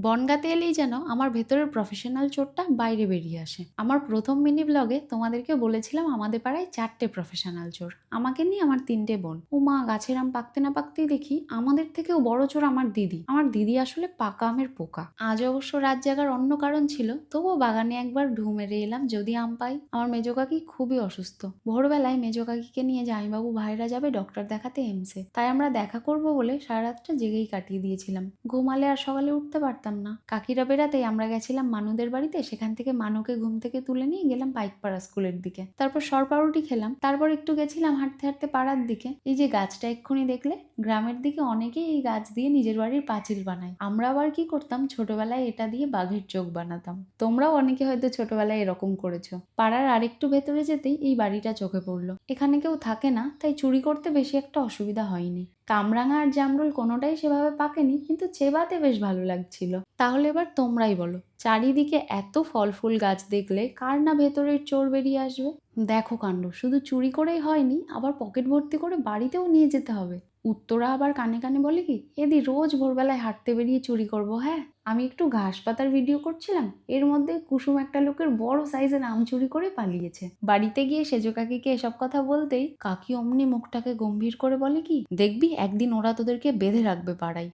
বনগাঁতে এলেই যেন আমার ভেতরের প্রফেশনাল চোরটা বাইরে বেরিয়ে আসে। আমার প্রথম মিনি ব্লগে তোমাদেরকে বলেছিলাম আমাদের পাড়ায় 4টে প্রফেশনাল চোর, আমাকে নিয়ে আমার 3টে বোন। মা, গাছের আম পাকতে না পাকতেই দেখি আমাদের থেকেও বড় চোর আমার দিদি আসলে পাকা আমের পোকা। আজ অবশ্য রাত জাগার অন্য কারণ ছিল, তবুও বাগানে একবার ঢু মেরে এলাম যদি আম পাই। আমার মেজো কাকি খুবই অসুস্থ। ভোরবেলায় মেজো কাকিকে নিয়ে জামাইবাবু ভাইরা যাবে ডক্টর দেখাতে এমসে, তাই আমরা দেখা করব বলে সারা রাতটা জেগেই কাটিয়ে দিয়েছিলাম। ঘুমালে আর সকালে উঠতে পারতাম না। কাকিরা বেড়াতেই আমরা গেছিলাম মানুদের বাড়িতে, সেখান থেকে মানুকে ঘুম থেকে তুলে নিয়ে গেলাম পাইকপাড়া স্কুলের দিকে। তারপর সরপাউরুটি খেলাম, তারপর একটু গেছিলাম হাঁটতে হাঁটতে পাড়ার দিকে। এই যে গাছটা এক্ষুনি দেখলে, গ্রামের দিকে অনেকেই এই গাছ দিয়ে নিজের বাড়ির পাঁচিল বানায়। আমরা আবার কি করতাম, ছোটবেলায় এটা দিয়ে বাঘের চোখ বানাতাম। তোমরাও অনেকে হয়তো ছোটবেলায় এরকম করেছো। পাড়ার আরেকটু ভেতরে যেতেই এই বাড়িটা চোখে পড়লো। এখানে কেউ থাকে না, তাই চুরি করতে বেশি একটা অসুবিধা হয়নি। কামরাঙা আর জামরুল কোনোটাই সেভাবে পাকেনি, কিন্তু চেবাতে বেশ ভালো লাগছিল। তাহলে এবার তোমরাই বলো, চারিদিকে এত ফল ফুল গাছ দেখলে কার না ভেতরের চোর বেরিয়ে আসবে। দেখো কাণ্ড, শুধু চুরি করেই হয়নি, আবার পকেট ভর্তি করে বাড়িতেও নিয়ে যেতে হবে। উত্তরা আবার কানে কানে বলে কি, এদি রোজ ভোরবেলায় হাঁটতে বেরিয়ে চুরি করব। হ্যাঁ, আমি একটু ঘাস পাতার ভিডিও করছিলাম, এর মধ্যে কুসুম একটা লোকের বড় সাইজের আম চুরি করে পালিয়েছে। বাড়িতে গিয়ে সেজো কাকিকে এসব কথা বলতেই কাকি অমনি মুখটাকে গম্ভীর করে বলে কি, দেখবি একদিন ওরা তোদেরকে বেঁধে রাখবে পাড়ায়।